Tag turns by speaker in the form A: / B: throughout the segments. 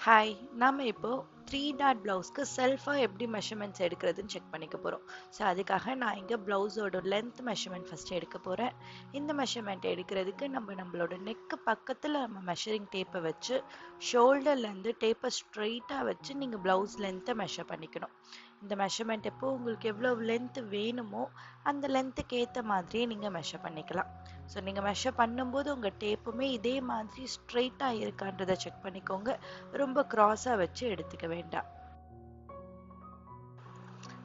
A: Hi, நாம இப்போ 3 dot பிளவுஸ்க்கு செல்ஃபாக எப்படி மெஷர்மெண்ட்ஸ் எடுக்கிறதுன்னு செக் பண்ணிக்க போகிறோம். ஸோ அதுக்காக நான் இங்கே பிளவுஸோட லென்த் மெஷர்மெண்ட் ஃபஸ்ட்டு எடுக்க போகிறேன். இந்த மெஷர்மெண்ட் எடுக்கிறதுக்கு நம்மளோட நெக்கு பக்கத்தில் நம்ம மெஷரிங் டேப்பை வச்சு ஷோல்டர்லேருந்து டேப்பை ஸ்ட்ரெயிட்டாக வச்சு நீங்கள் பிளவுஸ் லென்த்தை மெஷர் பண்ணிக்கணும். இந்த மெஷர்மெண்ட் எப்போ உங்களுக்கு எவ்வளோ லென்த் வேணுமோ அந்த லென்த்துக்கு ஏற்ற மாதிரியே நீங்கள் மெஷர் பண்ணிக்கலாம். ஸோ நீங்கள் மெஷர் பண்ணும்போது உங்கள் டேப்புமே இதே மாதிரி ஸ்ட்ரெயிட்டாக இருக்கான்றதை செக் பண்ணிக்கோங்க. ரொம்ப கிராஸாக வச்சு எடுத்துக்க வேண்டாம்.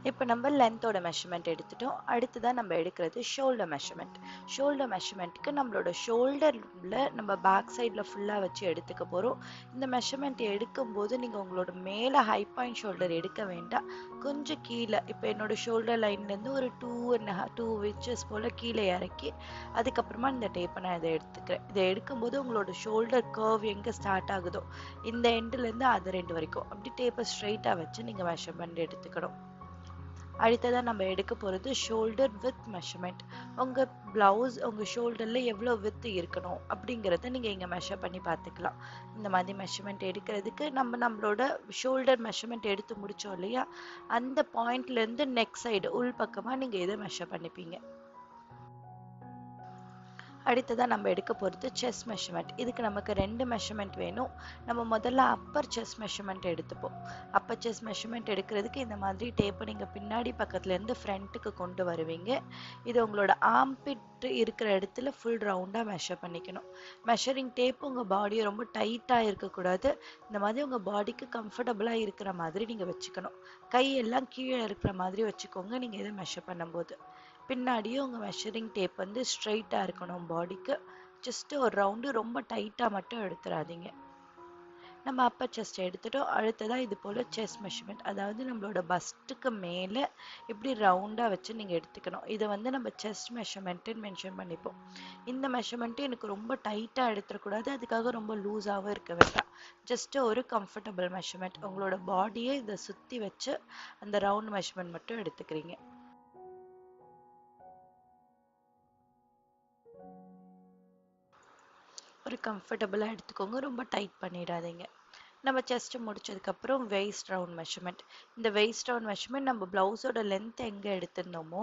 A: இப்போ நம்ம லென்த்தோட மெஷர்மெண்ட் எடுத்துட்டோம். அடுத்ததான் நம்ம எடுக்கிறது ஷோல்டர் மெஷர்மெண்ட். ஷோல்டர் மெஷர்மெண்ட்டுக்கு நம்மளோட ஷோல்டரில் நம்ம பேக் சைடில் ஃபுல்லாக வச்சு எடுத்துக்க போகிறோம். இந்த மெஷர்மெண்ட் எடுக்கும்போது நீங்கள் உங்களோட மேலே ஹை பாயிண்ட் ஷோல்டர் எடுக்க வேண்டாம். கொஞ்சம் கீழே, இப்போ என்னோட ஷோல்டர் லைன்லேருந்து ஒரு 2 inches போல் கீழே இறக்கி அதுக்கப்புறமா இந்த டேப்பை நான் இதை எடுத்துக்கிறேன். இதை எடுக்கும்போது உங்களோட ஷோல்டர் கர்வ் எங்கே ஸ்டார்ட் ஆகுதோ இந்த எண்டுலேருந்து அது ரெண்டு வரைக்கும் அப்படி டேப்பை ஸ்ட்ரைட்டாக வச்சு நீங்கள் மெஷர்மெண்ட் எடுத்துக்கணும். அடுத்ததான் நம்ம எடுக்க போகிறது ஷோல்டர் வித் மெஷர்மெண்ட். உங்கள் ப்ளவுஸ் உங்கள் ஷோல்டரில் எவ்வளோ வித் இருக்கணும் அப்படிங்கிறத நீங்கள் இங்கே மெஷர் பண்ணி பார்த்துக்கலாம். இந்த மாதிரி மெஷர்மெண்ட் எடுக்கிறதுக்கு நம்மளோட ஷோல்டர் மெஷர்மெண்ட் எடுத்து முடித்தோம் இல்லையா, அந்த பாயிண்ட்லேருந்து நெக் சைடு உள் பக்கமாக நீங்கள் இதை மெஷர் பண்ணிப்பீங்க. அடுத்ததான் நம்ம எடுக்க போகிறது செஸ்ட் மெஷர்மெண்ட். இதுக்கு நமக்கு 2 மெஷர்மெண்ட் வேணும். நம்ம முதல்ல அப்பர் செஸ்ட் மெஷர்மெண்ட் எடுத்துப்போம். அப்பர் செஸ்ட் மெஷர்மெண்ட் எடுக்கிறதுக்கு இந்த மாதிரி டேப்பை நீங்கள் பின்னாடி பக்கத்துலேருந்து ஃப்ரண்ட்டுக்கு கொண்டு வருவீங்க. இது உங்களோட ஆர்ம்பிட் இருக்கிற இடத்துல ஃபுல் ரவுண்டாக மெஷர் பண்ணிக்கணும். மெஷரிங் டேப் உங்கள் பாடியை ரொம்ப டைட்டாக இருக்கக்கூடாது. இந்த மாதிரி உங்கள் பாடிக்கு கம்ஃபர்டபுளாக இருக்கிற மாதிரி நீங்கள் வச்சுக்கணும். கையெல்லாம் கீழே இருக்கிற மாதிரி வச்சுக்கோங்க நீங்கள் இதை மெஷர் பண்ணும்போது. பின்னாடியும் உங்கள் மெஷரிங் டேப் வந்து ஸ்ட்ரைட்டாக இருக்கணும் பாடிக்கு. ஜஸ்ட் ஒரு ரவுண்டு ரொம்ப டைட்டாக மட்டும் எடுத்துடாதீங்க. நம்ம அப்பர் செஸ்ட் எடுத்துட்டோம். அடுத்ததாக இது போல் செஸ்ட் மெஷர்மெண்ட், அதாவது நம்மளோட பஸ்ட்டுக்கு மேலே இப்படி ரவுண்டாக வச்சு நீங்கள் எடுத்துக்கணும். இதை வந்து நம்ம செஸ்ட் மெஷர்மெண்ட்டுன்னு மென்ஷன் பண்ணிப்போம். இந்த மெஷர்மெண்ட்டு எனக்கு ரொம்ப டைட்டாக எடுத்துடக்கூடாது, அதுக்காக ரொம்ப லூஸாகவும் இருக்க வேண்டாம். ஜஸ்ட்டு ஒரு கம்ஃபர்டபுள் மெஷர்மெண்ட். உங்களோட பாடியை இதை சுற்றி வச்சு அந்த ரவுண்ட் மெஷர்மெண்ட் மட்டும் எடுத்துக்கிறீங்க. ஒரு கம்ஃபர்டபுளாக எடுத்துக்கோங்க, ரொம்ப டைட் பண்ணிடாதீங்க. நம்ம செஸ்ட் முடிச்சதுக்கப்புறம் வெயிஸ்ட் ரவுண்ட் மெஷர்மெண்ட். இந்த வெயிஸ்ட் ரவுண்ட் மெஷர்மெண்ட் நம்ம ப்ளவுஸோட லென்த் எங்கே எடுத்திருந்தோமோ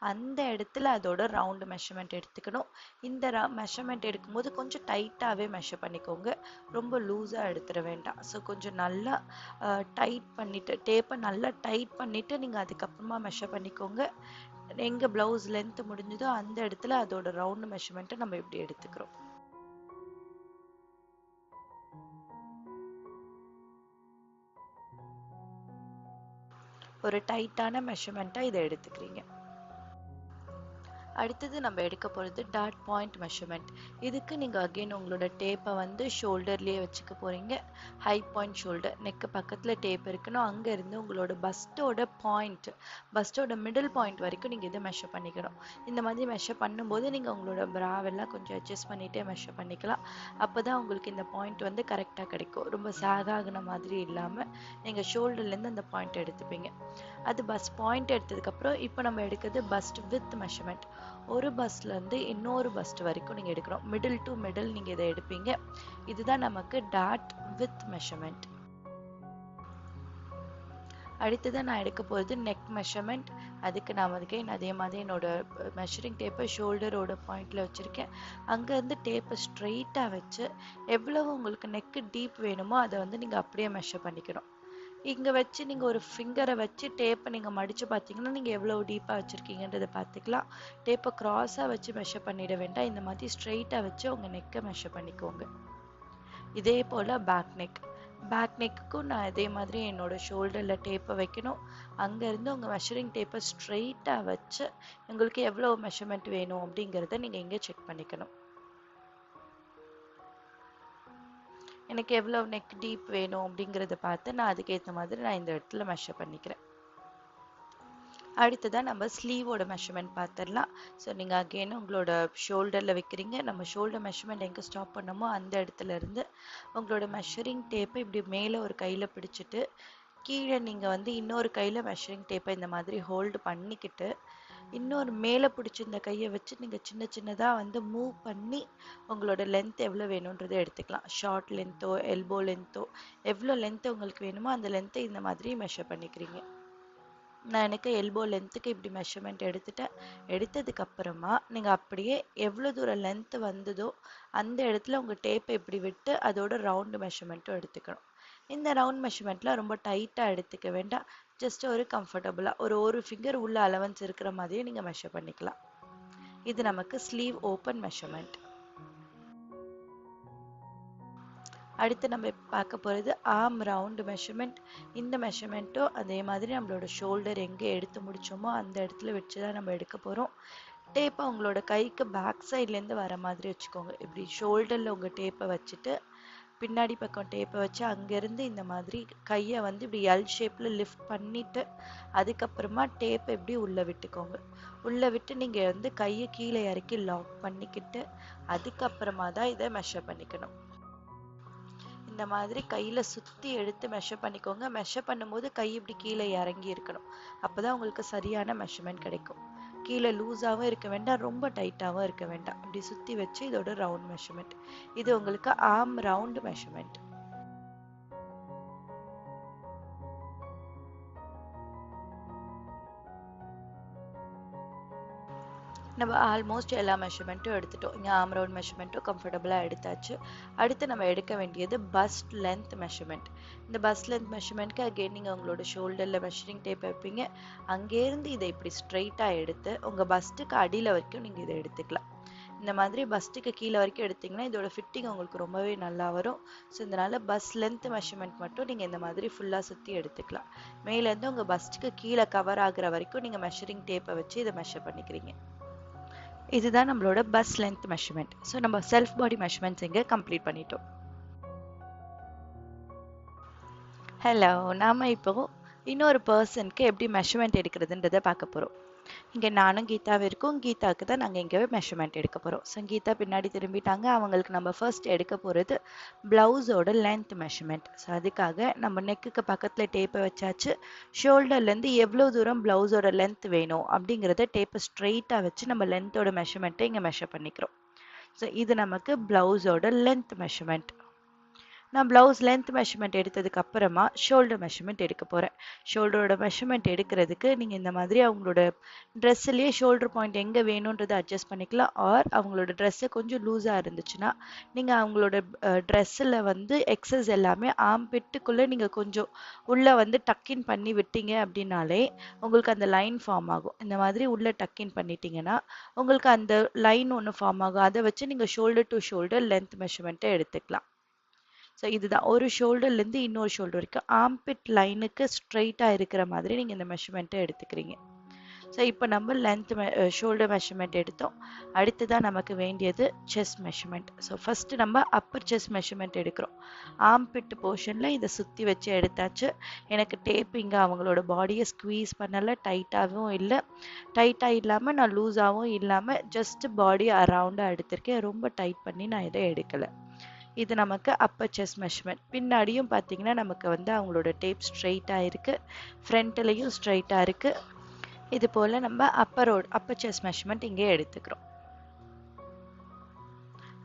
A: அந்த இடத்துல அதோட ரவுண்டு மெஷர்மெண்ட் எடுத்துக்கணும். இந்த மெஷர்மெண்ட் எடுக்கும்போது கொஞ்சம் டைட்டாகவே மெஷர் பண்ணிக்கோங்க, ரொம்ப லூஸாக எடுத்துட வேண்டாம். ஸோ கொஞ்சம் நல்லா டைட் பண்ணிவிட்டு டேப்பை நல்லா டைட் பண்ணிவிட்டு நீங்கள் அதுக்கப்புறமா மெஷர் பண்ணிக்கோங்க. எங்கே ப்ளவுஸ் லென்த் முடிஞ்சதோ அந்த இடத்துல அதோட ரவுண்டு மெஷர்மெண்ட்டை நம்ம இப்படி எடுத்துக்கிறோம். ஒரு டைட்டான மெஷர்மெண்ட்டாக இதை எடுத்துக்கிறீங்க. அடுத்தது நம்ம எடுக்க போகிறது டாட் பாயிண்ட் மெஷர்மெண்ட். இதுக்கு நீங்கள் அகெயின் உங்களோட டேப்பை வந்து ஷோல்டர்லேயே வச்சுக்க போகிறீங்க. ஹை பாயிண்ட் ஷோல்டர் நெக்கு பக்கத்தில் டேப் இருக்கணும். அங்கேருந்து உங்களோட பஸ்ட்டோட மிடில் பாயிண்ட் வரைக்கும் நீங்கள் இதை மெஷர் பண்ணிக்கணும். இந்த மாதிரி மெஷர் பண்ணும்போது நீங்கள் உங்களோட ப்ராவெல்லாம் கொஞ்சம் அட்ஜஸ்ட் பண்ணிகிட்டே மெஷர் பண்ணிக்கலாம். அப்போ தான் உங்களுக்கு இந்த பாயிண்ட் வந்து கரெக்டாக கிடைக்கும். ரொம்ப சாகாகின மாதிரி இல்லாமல் நீங்கள் ஷோல்டர்லேருந்து அந்த பாயிண்ட் எடுத்துப்பீங்க. அது பஸ் பாயிண்ட் எடுத்ததுக்கப்புறம் இப்போ நம்ம எடுக்கிறது பஸ்ட் வித் மெஷர்மெண்ட். ஒரு பஸ்லேருந்து இன்னொரு பஸ்ட் வரைக்கும் நீங்கள் எடுக்கணும். மிடில் டு மிடில் நீங்கள் இதை எடுப்பீங்க. இதுதான் நமக்கு டாட் வித் மெஷர்மெண்ட். அடுத்ததான் நான் எடுக்க போகிறது நெக் மெஷர்மெண்ட். அதுக்கு நான் அதே மாதிரி என்னோட மெஷரிங் டேப்பை ஷோல்டரோட பாயிண்டில் வச்சுருக்கேன். அங்கேருந்து டேப்பை ஸ்ட்ரெயிட்டாக வச்சு எவ்வளவு உங்களுக்கு நெக்கு டீப் வேணுமோ அதை வந்து நீங்கள் அப்படியே மெஷர் பண்ணிக்கணும். இங்கே வச்சு நீங்கள் ஒரு ஃபிங்கரை வச்சு டேப்பை நீங்கள் மடித்து பார்த்தீங்கன்னா நீங்கள் எவ்வளோ டீப்பாக வச்சுருக்கீங்கன்றதை பார்த்துக்கலாம். டேப்பை க்ராஸாக வச்சு மெஷர் பண்ணிட வேண்டாம். இந்த மாதிரி ஸ்ட்ரெயிட்டாக வச்சு உங்கள் நெக்கை மெஷர் பண்ணிக்கோங்க. இதே போல் பேக் நெக்குக்கும் நான் இதே மாதிரி என்னோட ஷோல்டரில் டேப்பை வைக்கணும். அங்கேருந்து உங்கள் மெஷரிங் டேப்பை ஸ்ட்ரெயிட்டாக வச்சு உங்களுக்கு எவ்வளோ மெஷர்மெண்ட் வேணும் அப்படிங்கிறத நீங்கள் இங்கே செக் பண்ணிக்கணும். எனக்கு எவ்வளோ நெக் டீப் வேணும் அப்படிங்கிறத பார்த்து நான் அதுக்கேற்ற மாதிரி நான் இந்த இடத்துல மெஷர் பண்ணிக்கிறேன். அடுத்ததான் நம்ம ஸ்லீவோட மெஷர்மெண்ட் பார்த்துடலாம். ஸோ நீங்கள் அகெயின் உங்களோட ஷோல்டரில் வைக்கிறீங்க. நம்ம ஷோல்டர் மெஷர்மெண்ட் எங்கே ஸ்டாப் பண்ணமோ அந்த இடத்துல இருந்து உங்களோட மெஷரிங் டேப்பை இப்படி மேலே ஒரு கையில் பிடிச்சிட்டு கீழே நீங்கள் வந்து இன்னொரு கையில் மெஷரிங் டேப்பை இந்த மாதிரி ஹோல்டு பண்ணிக்கிட்டு இன்னொரு மேலே பிடிச்சிருந்த கையை வச்சு நீங்கள் சின்ன சின்னதாக வந்து மூவ் பண்ணி உங்களோட லென்த் எவ்வளோ வேணுன்றதை எடுத்துக்கலாம். ஷார்ட் லென்த்தோ எல்போ லென்த்தோ எவ்வளோ லென்த் உங்களுக்கு வேணுமோ அந்த லென்த்தை இந்த மாதிரி மெஷர் பண்ணிக்கிறீங்க. நான் எனக்கு எல்போ லென்த்துக்கு இப்படி மெஷர்மெண்ட் எடுத்துட்டேன். எடுத்ததுக்கு அப்புறமா நீங்கள் அப்படியே எவ்வளோ தூரம் லென்த் வந்ததோ அந்த இடத்துல உங்கள் டேப்பை இப்படி விட்டு அதோட ரவுண்டு மெஷர்மெண்ட்டும் எடுத்துக்கணும். இந்த ரவுண்ட் மெஷர்மெண்ட்ல ரொம்ப டைட்டாக எடுத்துக்க வேண்டாம். ஜஸ்ட் ஒரு கம்ஃபர்டபுளாக ஒரு ஃபிங்கர் உள்ள அலவன்ஸ் இருக்கிற மாதிரியே நீங்கள் மெஷர் பண்ணிக்கலாம். இது நமக்கு ஸ்லீவ் ஓப்பன் மெஷர்மெண்ட். அடுத்து நம்ம பார்க்க போகிறது ஆர்ம் ரவுண்டு மெஷர்மெண்ட். இந்த மெஷர்மெண்ட்டும் அதே மாதிரி நம்மளோட ஷோல்டர் எங்கே எடுத்து முடிச்சோமோ அந்த இடத்துல வச்சு தான் நம்ம எடுக்க போகிறோம். டேப்பை உங்களோட கைக்கு பேக் சைட்லேருந்து வர மாதிரி வச்சுக்கோங்க. இப்படி ஷோல்டரில் உங்கள் டேப்பை வச்சுட்டு பின்னாடி பக்கம் டேப்பை வச்சு அங்கேருந்து இந்த மாதிரி கையை வந்து இப்படி எல் ஷேப்பில் லிஃப்ட் பண்ணிவிட்டு அதுக்கப்புறமா டேப்பை இப்படி உள்ளே விட்டுக்கோங்க. உள்ளே விட்டு நீங்கள் வந்து கையை கீழே இறக்கி லாக் பண்ணிக்கிட்டு அதுக்கப்புறமா தான் இதை மெஷர் பண்ணிக்கணும். இந்த மாதிரி கையில் சுற்றி எடுத்து மெஷர் பண்ணிக்கோங்க. மெஷர் பண்ணும்போது கை இப்படி கீழே இறங்கி இருக்கணும். அப்போ தான் உங்களுக்கு சரியான மெஷர்மெண்ட் கிடைக்கும். கீழே லூஸாகவும் இருக்க வேண்டாம், ரொம்ப டைட்டாகவும் இருக்க வேண்டாம். இப்படி சுற்றி வச்சு இதோட ரவுண்ட் மெஷர்மெண்ட். இது உங்களுக்கு ஆர்ம் ரவுண்ட் மெஷர்மெண்ட். நம்ம ஆல்மோஸ்ட் எல்லா மெஷர்மெண்ட்டும் எடுத்துட்டோம். இங்கே ஆர்ம் ரவுண்ட் மெஷர்மெண்ட்டும் கம்ஃபர்டபுளாக எடுத்தாச்சு. அடுத்து நம்ம எடுக்க வேண்டியது பஸ்ட் லென்த் மெஷர்மெண்ட். இந்த பஸ்ட் லென்த் மெஷர்மெண்ட்க்கு அகெயின் நீங்கள் உங்களோட ஷோல்டரில் மெஷரிங் டேப் வைப்பீங்க. அங்கேருந்து இதை இப்படி ஸ்ட்ரைட்டாக எடுத்து உங்கள் பஸ்ட்டுக்கு அடியில் வரைக்கும் நீங்கள் இதை எடுத்துக்கலாம். இந்த மாதிரி பஸ்ட்டுக்கு கீழே வரைக்கும் எடுத்திங்கன்னா இதோட ஃபிட்டிங் உங்களுக்கு ரொம்பவே நல்லா வரும். ஸோ இதனால் பஸ் லென்த் மெஷர்மெண்ட் மட்டும் நீங்கள் இந்த மாதிரி ஃபுல்லாக சுற்றி எடுத்துக்கலாம். மேலேருந்து உங்கள் பஸ்ட்டுக்கு கீழே கவர் ஆகிற வரைக்கும் நீங்கள் மெஷரிங் டேப்பை வச்சு இதை மெஷர் பண்ணிக்கிறீங்க. இதுதான் நம்மளோட பஸ் லென்த் மெஷர்மெண்ட். ஸோ நம்ம செல்ஃப் பாடி மெஷர்மெண்ட்ஸ் இங்கே கம்ப்ளீட் பண்ணிட்டோம். ஹலோ, நாம் இப்போ இன்னொரு பர்சனுக்கு எப்படி மெஷர்மெண்ட் எடுக்கிறதுன்றதை பார்க்க போகிறோம். இங்கே நானும் கீதாவும் இருக்கோம். கீதாவுக்கு தான் நாங்கள் இங்கே மெஷர்மெண்ட் எடுக்க போகிறோம். ஸோ கீதா பின்னாடி திரும்பிட்டாங்க. அவங்களுக்கு நம்ம ஃபர்ஸ்ட் எடுக்க போகிறது ப்ளவுஸோட லென்த் மெஷர்மெண்ட். ஸோ அதுக்காக நம்ம நெக்குக்கு பக்கத்தில் டேப்பை வச்சாச்சு. ஷோல்டர்லேருந்து எவ்வளோ தூரம் ப்ளவுஸோட லென்த் வேணும் அப்படிங்கிறத டேப்பை ஸ்ட்ரெயிட்டாக வச்சு நம்ம லென்த்தோட மெஷர்மெண்ட்டை இங்கே மெஷர் பண்ணிக்கிறோம். ஸோ இது நமக்கு ப்ளவுஸோட லென்த் மெஷர்மெண்ட். நான் ப்ளவுஸ் லென்த் மெஷர்மெண்ட் எடுத்ததுக்கு அப்புறமா ஷோல்டர் மெஷர்மெண்ட் எடுக்க போகிறேன். ஷோல்டரோட மெஷர்மெண்ட் எடுக்கிறதுக்கு நீங்கள் இந்த மாதிரி அவங்களோட ட்ரெஸ்ஸுலேயே ஷோல்டர் பாயிண்ட் எங்கே வேணுன்றதை அட்ஜஸ்ட் பண்ணிக்கலாம். ஆர் அவங்களோட ட்ரெஸ்ஸு கொஞ்சம் லூஸாக இருந்துச்சுன்னா நீங்கள் அவங்களோட ட்ரெஸ்ஸில் வந்து எக்ஸஸ் எல்லாமே ஆம்பிட்டுக்குள்ளே நீங்கள் கொஞ்சம் உள்ளே வந்து டக்கின் பண்ணி விட்டீங்க அப்படின்னாலே உங்களுக்கு அந்த லைன் ஃபார்ம் ஆகும். இந்த மாதிரி உள்ளே டக்கின் பண்ணிட்டீங்கன்னா உங்களுக்கு அந்த லைன் ஒன்று ஃபார்ம் ஆகும். அதை வச்சு நீங்கள் ஷோல்டர் டு ஷோல்டர் லென்த் மெஷர்மெண்ட்டை எடுத்துக்கலாம். ஸோ இதுதான் ஒரு ஷோல்டர்லேருந்து இன்னொரு ஷோல்டர் வரைக்கும் ஆம்பிட் லைனுக்கு ஸ்ட்ரைட்டாக இருக்கிற மாதிரி நீங்கள் இந்த மெஷர்மெண்ட்டை எடுத்துக்கிறீங்க. ஸோ இப்போ நம்ம லென்த் ஷோல்டர் மெஷர்மெண்ட் எடுத்தோம். அடுத்ததான் நமக்கு வேண்டியது செஸ்ட் மெஷர்மெண்ட். ஸோ ஃபஸ்ட்டு நம்ம அப்பர் செஸ்ட் மெஷர்மெண்ட் எடுக்கிறோம். ஆம்பிட் போர்ஷனில் இதை சுற்றி வச்சு எடுத்தாச்சு. எனக்கு டேப் இங்கே அவங்களோட பாடியை ஸ்குவீஸ் பண்ணலை, டைட்டாகவும் இல்லை, டைட்டாக இல்லாமல் நான் லூஸாகவும் இல்லாமல் ஜஸ்ட் பாடி அரவுண்டாக எடுத்திருக்கேன். ரொம்ப டைட் பண்ணி நான் இதை எடுக்கலை. இது நமக்கு அப்பர் செஸ்ட் மெஷர்மெண்ட். பின்னாடியும் பார்த்தீங்கன்னா நமக்கு வந்து அவங்களோட டேப் ஸ்ட்ரைட்டாக இருக்குது, ஃப்ரண்ட்லேயும் ஸ்ட்ரைட்டாக இருக்குது. இது போல் நம்ம அப்பர் செஸ்ட் மெஷர்மெண்ட் இங்கே எடுத்துக்கிறோம்.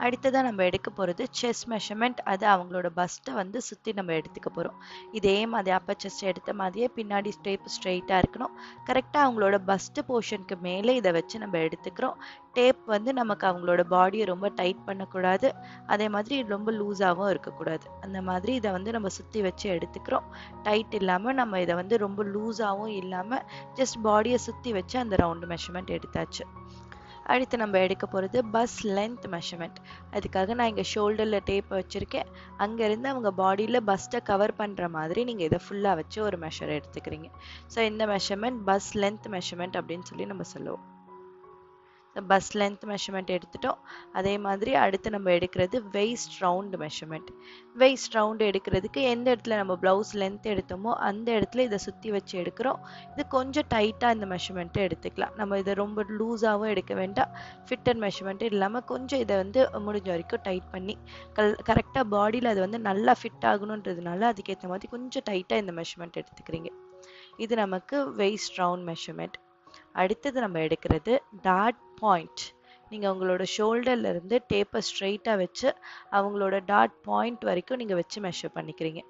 A: அடுத்ததான் நம்ம எடுக்க போகிறது செஸ்ட் மெஷர்மெண்ட். அது அவங்களோட பஸ்ட்டை வந்து சுற்றி நம்ம எடுத்துக்க போகிறோம். இதே மாதிரி அப்பர் செஸ்ட் எடுத்த மாதிரியே பின்னாடி டேப் ஸ்ட்ரெயிட்டாக இருக்கணும். கரெக்டாக அவங்களோட பஸ்ட்டு போர்ஷனுக்கு மேலே இதை வச்சு நம்ம எடுத்துக்கிறோம். டேப் வந்து நமக்கு அவங்களோட பாடியை ரொம்ப டைட் பண்ணக்கூடாது, அதே மாதிரி ரொம்ப லூஸாகவும் இருக்கக்கூடாது. அந்த மாதிரி இதை வந்து நம்ம சுற்றி வச்சு எடுத்துக்கிறோம். டைட் இல்லாமல் நம்ம இதை வந்து ரொம்ப லூஸாகவும் இல்லாமல் ஜஸ்ட் பாடியை சுற்றி வச்சு அந்த ரவுண்டு மெஷர்மெண்ட் எடுத்தாச்சு. அடுத்து நம்ம எடுக்க போகிறது பஸ் லென்த் மெஷர்மெண்ட். அதுக்காக நான் இங்கே ஷோல்டரில் டேப்பை வச்சுருக்கேன். அங்கேருந்து அவங்க பாடியில் பஸ்ட்டை கவர் பண்ணுற மாதிரி நீங்கள் இதை ஃபுல்லாக வச்சு ஒரு மெஷர் எடுத்துக்கிறீங்க. ஸோ இந்த மெஷர்மெண்ட் பஸ் லென்த் மெஷர்மெண்ட் அப்படின்னு சொல்லி நம்ம சொல்லுவோம். பஸ் லென்த் மெஷர்மெண்ட் எடுத்துட்டோம். அதே மாதிரி அடுத்து நம்ம எடுக்கிறது waist round measurement. Waist round எடுக்கிறதுக்கு எந்த இடத்துல நம்ம ப்ளவுஸ் லென்த் எடுத்தோமோ அந்த இடத்துல இதை சுற்றி வச்சு எடுக்கிறோம். இது கொஞ்சம் டைட்டாக இந்த மெஷர்மெண்ட்டை எடுத்துக்கலாம். நம்ம இதை ரொம்ப லூஸாகவும் எடுக்க வேண்டாம், ஃபிட்டட் மெஷர்மெண்ட்டு இல்லாமல் கொஞ்சம் இதை வந்து முடிஞ்ச வரைக்கும் டைட் பண்ணி கரெக்டாக பாடியில் அது வந்து நல்லா ஃபிட் ஆகணுன்றதுனால அதுக்கேற்ற மாதிரி கொஞ்சம் டைட்டாக இந்த மெஷர்மெண்ட் எடுத்துக்கிறீங்க. இது நமக்கு வெயிஸ்ட் ரவுண்ட் மெஷர்மெண்ட். அடுத்தது நம்ம எடுக்கிறது டாட் பாயிண்ட். நீங்கள் உங்களோட ஷோல்டர்ல இருந்து டேப்பை ஸ்ட்ரெயிட்டாக வச்சு அவங்களோட டாட் பாயிண்ட் வரைக்கும் நீங்கள் வச்சு மெஷர் பண்ணிக்கிறீங்க.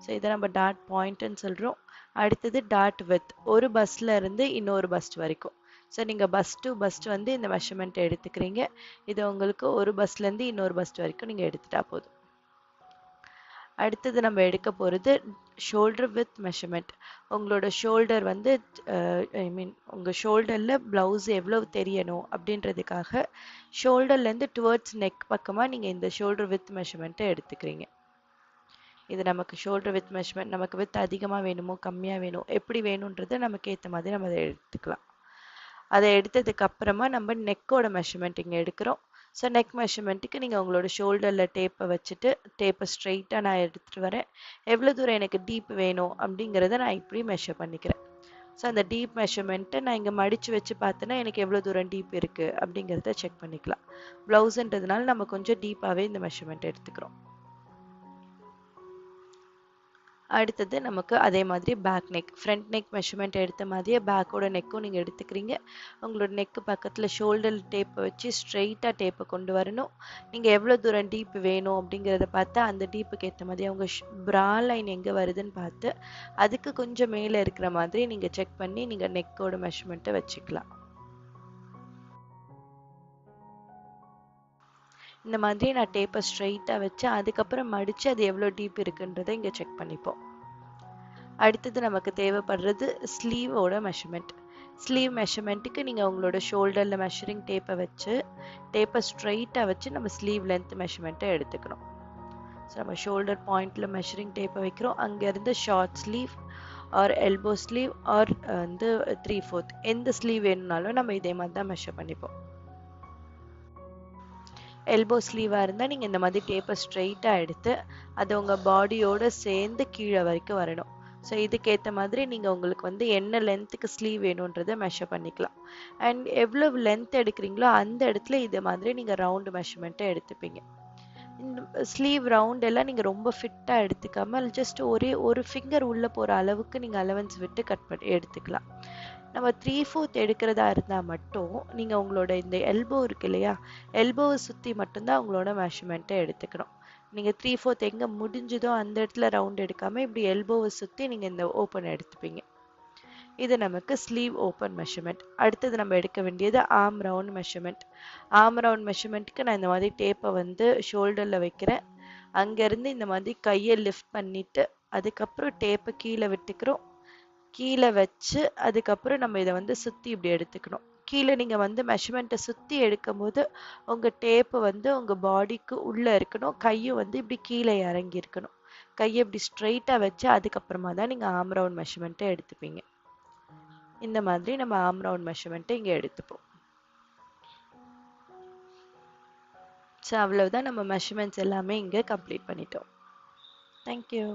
A: ஸோ இதை நம்ம டாட் பாயிண்ட்னு சொல்கிறோம். அடுத்தது டாட் வித், ஒரு பஸ்ல இருந்து இன்னொரு பஸ்ட் வரைக்கும். ஸோ நீங்கள் பஸ் டு பஸ்ட் வந்து இந்த மெஷர்மெண்ட் எடுத்துக்கிறீங்க. இது உங்களுக்கு ஒரு பஸ்லேருந்து இன்னொரு பஸ்ட் வரைக்கும் நீங்கள் எடுத்துட்டா போதும். அடுத்தது நம்ம எடுக்க போகிறது ஷோல்டர் வித் மெஷர்மெண்ட். உங்களோட ஷோல்டர் வந்து உங்கள் ஷோல்டரில் ப்ளவுஸ் எவ்வளோ தெரியணும் அப்படின்றதுக்காக ஷோல்டர்லேருந்து டுவர்ட்ஸ் நெக் பக்கமாக நீங்கள் இந்த ஷோல்டர் வித் மெஷர்மெண்ட்டை எடுத்துக்கிறீங்க. இது நமக்கு ஷோல்டர் வித் மெஷர்மெண்ட், நமக்கு வித் அதிகமாக வேணுமோ கம்மியாக வேணும் எப்படி வேணுன்றதை நமக்கு ஏற்ற மாதிரி நம்ம அதை எடுத்துக்கலாம். அதை எடுத்ததுக்கு அப்புறமா நம்ம நெக்கோட மெஷர்மெண்ட் இங்கே எடுக்கிறோம். ஸோ நெக் மெஷர்மெண்ட்டுக்கு நீங்கள் உங்களோட ஷோல்டரில் டேப்பை வச்சுட்டு டேப்பை ஸ்ட்ரெயிட்டாக நான் எடுத்துகிட்டு வரேன். எவ்வளோ தூரம் எனக்கு டீப் வேணும் அப்படிங்கிறத நான் இப்படி மெஷர் பண்ணிக்கிறேன். ஸோ அந்த டீப் மெஷர்மெண்ட்டை நான் இங்கே மடித்து வச்சு பார்த்தேன்னா எனக்கு எவ்வளோ தூரம் டீப் இருக்குது அப்படிங்கிறத செக் பண்ணிக்கலாம். ப்ளவுஸுன்றதுனால நம்ம கொஞ்சம் டீப்பாகவே இந்த மெஷர்மெண்ட் எடுத்துக்கிறோம். அடுத்தது நமக்கு அதே மாதிரி back neck, front neck measurement எடுத்த மாதிரியே பேக்கோட நெக்கும் நீங்கள் எடுத்துக்கிறீங்க. உங்களோட நெக்கு பக்கத்தில் ஷோல்டர் டேப்பை வச்சு ஸ்ட்ரெயிட்டாக டேப்பை கொண்டு வரணும். நீங்கள் எவ்வளோ தூரம் டீப் வேணும் அப்படிங்கிறத பார்த்து அந்த டீப்புக்கு ஏற்ற மாதிரி அவங்க ப்ரா லைன் எங்கே வருதுன்னு பார்த்து அதுக்கு கொஞ்சம் மேலே இருக்கிற மாதிரி நீங்கள் செக் பண்ணி நீங்கள் நெக்கோட மெஷர்மெண்ட்டை வச்சுக்கலாம். இந்த மாதிரி நான் டேப்பை ஸ்ட்ரெயிட்டாக வச்சு அதுக்கப்புறம் மடித்து அது எவ்வளோ டீப் இருக்குன்றதை இங்கே செக் பண்ணிப்போம். அடுத்தது நமக்கு தேவைப்படுறது ஸ்லீவோட மெஷர்மெண்ட். ஸ்லீவ் மெஷர்மெண்ட்டுக்கு நீங்கள் உங்களோட ஷோல்டரில் மெஷரிங் டேப்பை வச்சு டேப்பை ஸ்ட்ரெயிட்டாக வச்சு நம்ம ஸ்லீவ் லென்த் மெஷர்மெண்ட்டை எடுத்துக்கணும். ஸோ நம்ம ஷோல்டர் பாயிண்டில் மெஷரிங் டேப்பை வைக்கிறோம். அங்கேருந்து short sleeve or elbow sleeve or வந்து 3/4 எந்த ஸ்லீவ் வேணும்னாலும் நம்ம இதே மாதிரி தான் மெஷர் பண்ணிப்போம். எல்போ ஸ்லீவாக இருந்தால் நீங்கள் இந்த மாதிரி டேப்பை ஸ்ட்ரெயிட்டாக எடுத்து அது உங்கள் பாடியோடு சேர்ந்து கீழே வரைக்கும் வரணும். ஸோ இதுக்கேற்ற மாதிரி நீங்கள் உங்களுக்கு வந்து என்ன லென்த்துக்கு ஸ்லீவ் வேணுன்றதை மெஷர் பண்ணிக்கலாம். அண்ட் எவ்வளோ லென்த் எடுக்கிறீங்களோ அந்த இடத்துல இது மாதிரி நீங்கள் ரவுண்டு மெஷர்மெண்ட்டை எடுத்துப்பீங்க. இந்த ஸ்லீவ் ரவுண்ட் எல்லாம் நீங்கள் ரொம்ப ஃபிட்டாக எடுத்துக்காமல் ஜஸ்ட் ஒரு ஃபிங்கர் உள்ளே போகிற அளவுக்கு நீங்கள் அலவன்ஸ் விட்டு கட் பண்ணி எடுத்துக்கலாம். நம்ம 3/4 எடுக்கிறதா இருந்தால் மட்டும் நீங்கள் உங்களோட இந்த எல்போ இருக்கு இல்லையா, எல்போவை சுற்றி மட்டும்தான் உங்களோட மெஷர்மெண்ட்டை எடுத்துக்கணும். நீங்கள் 3/4 எங்கே முடிஞ்சுதோ அந்த இடத்துல ரவுண்ட் எடுக்காமல் இப்படி எல்போவை சுற்றி நீங்கள் இந்த ஓப்பன் எடுத்துப்பீங்க. இது நமக்கு ஸ்லீவ் ஓப்பன் மெஷர்மெண்ட். அடுத்தது நம்ம எடுக்க வேண்டியது arm round measurement. Arm round மெஷர்மெண்ட்டுக்கு நான் இந்த மாதிரி டேப்பை வந்து ஷோல்டரில் வைக்கிறேன். அங்கேருந்து இந்த மாதிரி கையை லிஃப்ட் பண்ணிவிட்டு அதுக்கப்புறம் டேப்பை கீழே விட்டுக்கிறோம். கீழே வச்சு அதுக்கப்புறம் நம்ம இதை வந்து சுற்றி இப்படி எடுத்துக்கணும். கீழே நீங்கள் வந்து மெஷர்மெண்ட்டை சுற்றி எடுக்கும் போது உங்கள் டேப்பு வந்து உங்கள் பாடிக்கு உள்ளே இருக்கணும். கையும் வந்து இப்படி கீழே இறங்கி இருக்கணும். கையை இப்படி ஸ்ட்ரெயிட்டாக வச்சு அதுக்கப்புறமா தான் நீங்கள் ஆர்ம் ரவுண்ட் மெஷர்மெண்ட்டை எடுத்துப்பீங்க. இந்த மாதிரி நம்ம ஆர்ம் ரவுண்ட் மெஷர்மெண்ட்டை இங்கே எடுத்துப்போம். ஸோ அவ்வளவுதான், நம்ம மெஷர்மெண்ட்ஸ் எல்லாமே இங்கே கம்ப்ளீட் பண்ணிட்டோம். தேங்க்யூ.